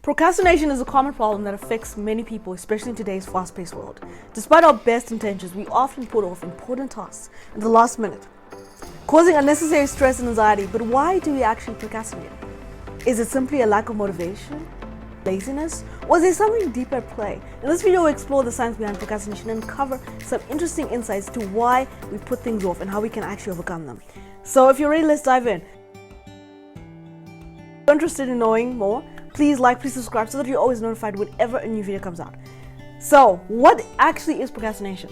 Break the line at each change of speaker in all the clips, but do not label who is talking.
Procrastination is a common problem that affects many people, especially in today's fast-paced world. Despite our best intentions, we often put off important tasks at the last minute, causing unnecessary stress and anxiety. But why do we actually procrastinate? Is it simply a lack of motivation, laziness, or is there something deeper at play? In this video, we'll explore the science behind procrastination and cover some interesting insights to why we put things off and how we can actually overcome them. So if you're ready, let's dive in. If you're interested in knowing more, please like, please subscribe so that you're always notified whenever a new video comes out. So, what actually is procrastination?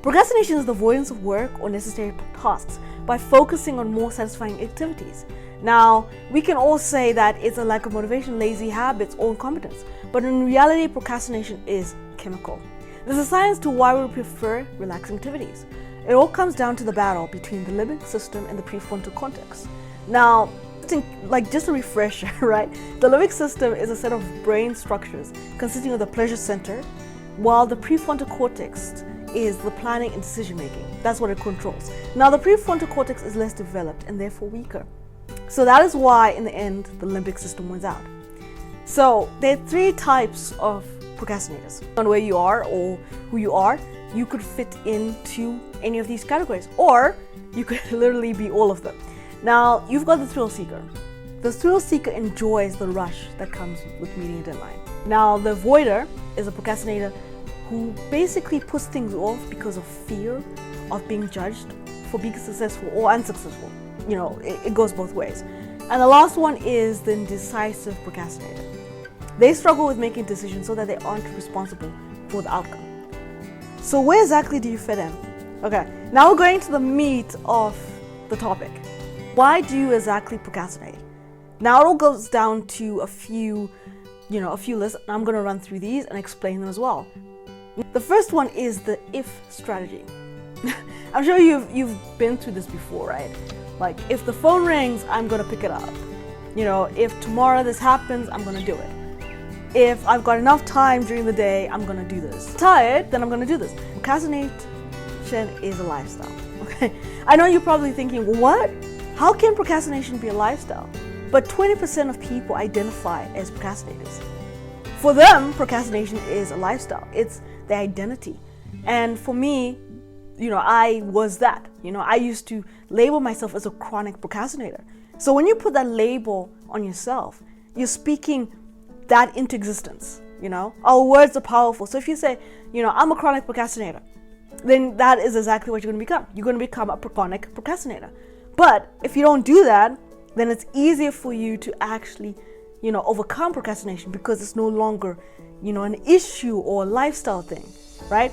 Procrastination is the avoidance of work or necessary tasks by focusing on more satisfying activities. Now, we can all say that it's a lack of motivation, lazy habits, or incompetence, but in reality, procrastination is chemical. There's a science to why we prefer relaxing activities. It all comes down to the battle between the limbic system and the prefrontal cortex. Now, just a refresher, right? The limbic system is a set of brain structures consisting of the pleasure center, while the prefrontal cortex is the planning and decision making. That's what it controls. Now, the prefrontal cortex is less developed and therefore weaker. So that is why, in the end, the limbic system wins out. So there are three types of procrastinators. On where you are or who you are, you could fit into any of these categories, or you could literally be all of them. Now, you've got the thrill seeker. The thrill seeker enjoys the rush that comes with meeting a deadline. Now, the avoider is a procrastinator who basically puts things off because of fear of being judged for being successful or unsuccessful. You know, it goes both ways. And the last one is the indecisive procrastinator. They struggle with making decisions so that they aren't responsible for the outcome. So where exactly do you fit in? Okay, now we're going to the meat of the topic. Why do you exactly procrastinate? Now it all goes down to a few lists. I'm going to run through these and explain them as well. The first one is the if strategy. I'm sure you've been through this before, right? Like, if the phone rings, I'm going to pick it up. You know, if tomorrow this happens, I'm going to do it. If I've got enough time during the day, I'm going to do this. Tired, then I'm going to do this. Procrastination is a lifestyle. Okay, I know you're probably thinking, what? How can procrastination be a lifestyle? But 20% of people identify as procrastinators. For them, procrastination is a lifestyle. It's their identity. And for me, I was that. I used to label myself as a chronic procrastinator. So when you put that label on yourself, you're speaking that into existence. Our words are powerful. So if you say, I'm a chronic procrastinator, then that is exactly what you're going to become. You're going to become a chronic procrastinator. But if you don't do that, then it's easier for you to actually, overcome procrastination because it's no longer, an issue or a lifestyle thing, right?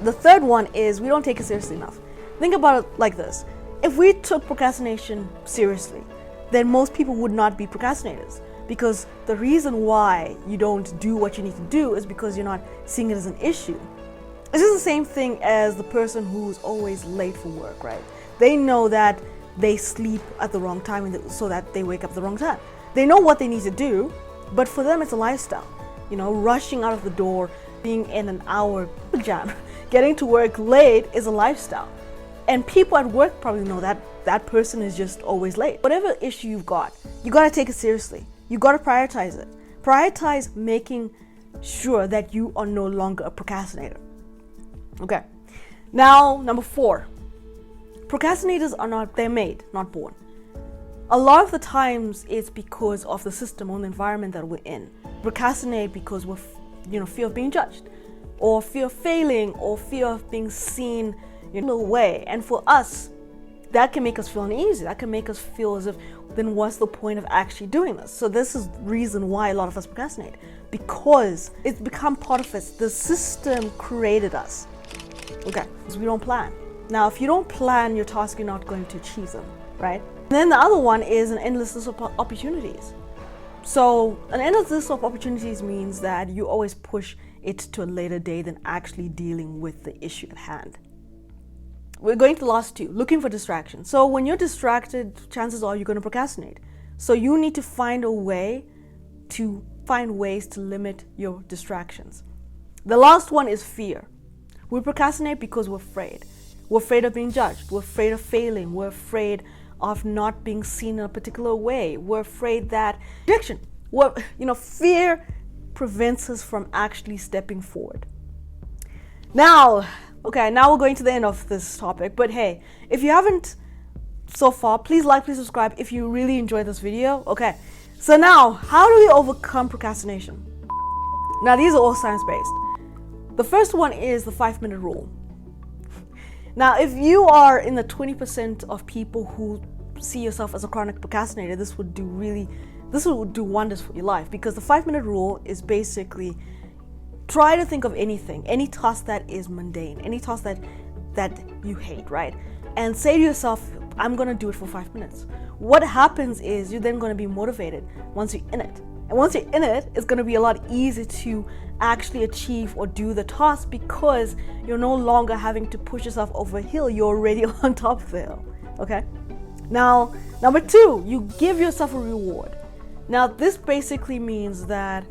The third one is we don't take it seriously enough. Think about it like this. If we took procrastination seriously, then most people would not be procrastinators, because the reason why you don't do what you need to do is because you're not seeing it as an issue. It's just the same thing as the person who's always late for work, right? They know that they sleep at the wrong time so that they wake up at the wrong time. They know what they need to do, but for them it's a lifestyle. Rushing out of the door, being in an hour jam, getting to work late is a lifestyle. And people at work probably know that that person is just always late. Whatever issue you've got, you got to take it seriously. You got to prioritize it. Prioritize making sure that you are no longer a procrastinator. Okay. Now, number 4. Procrastinators they're made, not born. A lot of the times it's because of the system or the environment that we're in. Procrastinate because we're, fear of being judged, or fear of failing, or fear of being seen in a way. And for us, that can make us feel uneasy. That can make us feel as if, then what's the point of actually doing this? So this is the reason why a lot of us procrastinate, because it's become part of us. The system created us. Okay, because we don't plan. Now, if you don't plan your task, you're not going to achieve them, right? And then the other one is an endless list of opportunities. So an endless list of opportunities means that you always push it to a later day than actually dealing with the issue at hand. We're going to the last 2, looking for distraction. So when you're distracted, chances are you're going to procrastinate. So you need to find ways to limit your distractions. The last one is fear. We procrastinate because we're afraid. We're afraid of being judged. We're afraid of failing. We're afraid of not being seen in a particular way. We're afraid that rejection. Fear prevents us from actually stepping forward. Now we're going to the end of this topic, but hey, if you haven't so far, please subscribe if you really enjoyed this video. Okay, so now, how do we overcome procrastination? Now, these are all science-based. The first one is the 5-minute rule. Now, if you are in the 20% of people who see yourself as a chronic procrastinator, this would do wonders for your life, because the 5-minute rule is basically try to think of any task that is mundane, any task that you hate, right? And say to yourself, I'm going to do it for 5 minutes. What happens is you're then going to be motivated once you're in it. And once you're in it, it's going to be a lot easier to actually achieve or do the task, because you're no longer having to push yourself over a hill. You're already on top of the hill. Okay? Now, number 2, you give yourself a reward. Now, this basically means that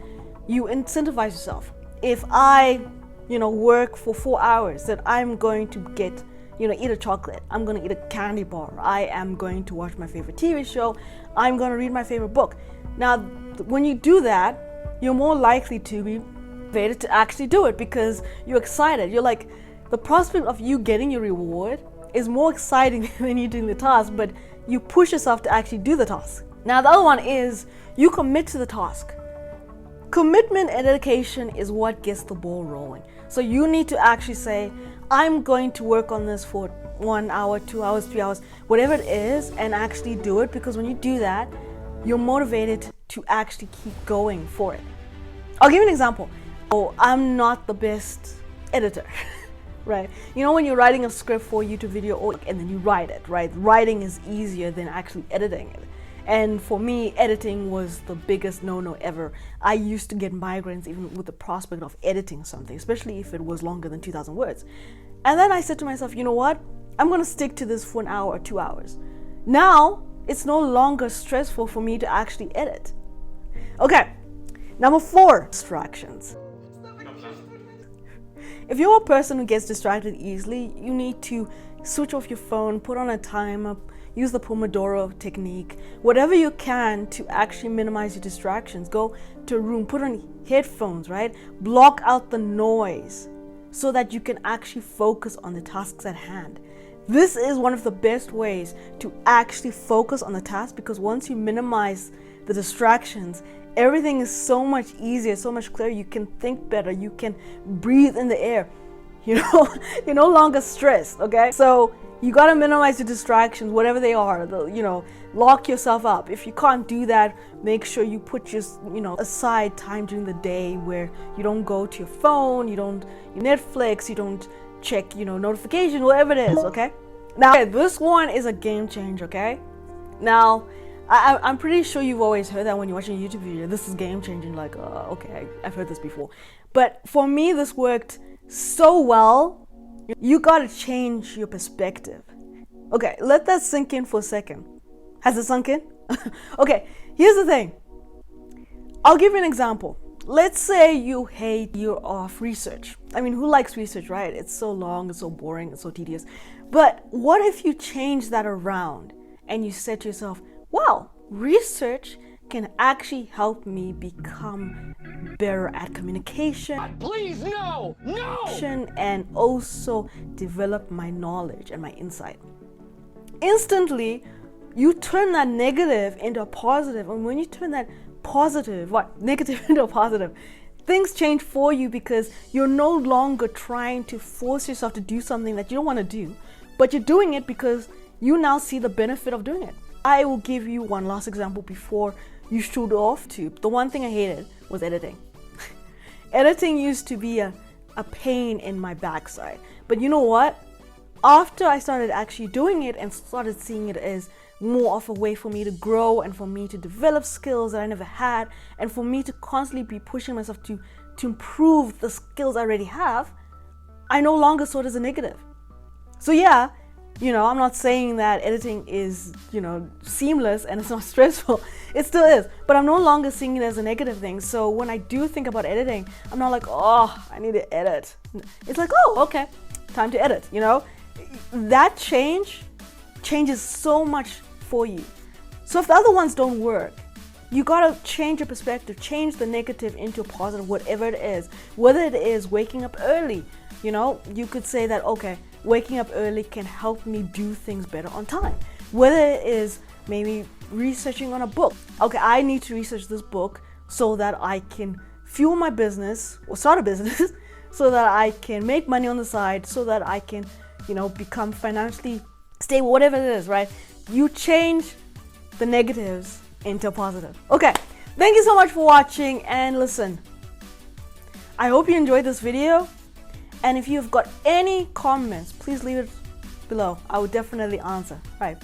you incentivize yourself. If I, work for 4 hours, then I'm going to get, eat a chocolate. I'm going to eat a candy bar. I am going to watch my favorite TV show. I'm going to read my favorite book. Now, when you do that, you're more likely to be motivated to actually do it, because you're excited. You're like, the prospect of you getting your reward is more exciting than you doing the task, but you push yourself to actually do the task. Now, the other one is you commit to the task. Commitment and dedication is what gets the ball rolling. So you need to actually say, I'm going to work on this for 1 hour, 2 hours, 3 hours, whatever it is, and actually do it, because when you do that, you're motivated to actually keep going for it. I'll give you an example. I'm not the best editor, right? When you're writing a script for a YouTube video and then you write it, right? Writing is easier than actually editing it. And for me, editing was the biggest no-no ever. I used to get migraines even with the prospect of editing something, especially if it was longer than 2,000 words. And then I said to myself, you know what? I'm going to stick to this for 1 hour or 2 hours. Now, it's no longer stressful for me to actually edit. Okay, number 4, distractions. If you're a person who gets distracted easily, you need to switch off your phone, put on a timer, use the Pomodoro technique, whatever you can to actually minimize your distractions. Go to a room, put on headphones, right? Block out the noise so that you can actually focus on the tasks at hand. This is one of the best ways to actually focus on the task, because once you minimize the distractions, everything is so much easier, so much clearer. You can think better, you can breathe in the air. You're no longer stressed, okay? So you gotta minimize your distractions, whatever they are. Lock yourself up. If you can't do that, make sure you put aside time during the day where you don't go to your phone, you don't Netflix, you don't check, notifications, whatever it is, okay? Now, this one is a game changer, okay? Now, I'm pretty sure you've always heard that when you're watching a YouTube video. This is game changing, like, okay, I've heard this before. But for me, this worked so well. You gotta change your perspective. Okay, let that sink in for a second. Has it sunk in? Okay, here's the thing. I'll give you an example. Let's say you hate year of research. I mean, who likes research, right? It's so long, it's so boring, it's so tedious. But what if you change that around and you said to yourself, wow, research can actually help me become better at communication.
Please, no!
And also develop my knowledge and my insight. Instantly, you turn that negative into a positive. And when you turn that negative into a positive, things change for you, because you're no longer trying to force yourself to do something that you don't want to do, but you're doing it because you now see the benefit of doing it. I will give you one last example before you shoot off to the one thing I hated was editing. Editing used to be a pain in my backside. But you know what? After I started actually doing it and started seeing it as more of a way for me to grow and for me to develop skills that I never had, and for me to constantly be pushing myself to improve the skills I already have, I no longer saw it as a negative. So yeah, I'm not saying that editing is, seamless and it's not stressful. It still is. But I'm no longer seeing it as a negative thing. So when I do think about editing, I'm not like, oh, I need to edit. It's like, oh, okay, time to edit, That changes so much for you. So if the other ones don't work, You gotta change your perspective, change the negative into a positive, whatever it is. Whether it is waking up early, you could say that, okay, waking up early can help me do things better on time. Whether it is maybe researching on a book. Okay, I need to research this book so that I can fuel my business or start a business so that I can make money on the side, so that I can, become financially stable, whatever it is, right? You change the negatives into a positive. Okay, thank you so much for watching, and listen, I hope you enjoyed this video, and if you've got any comments, please leave it below. I will definitely answer. All right.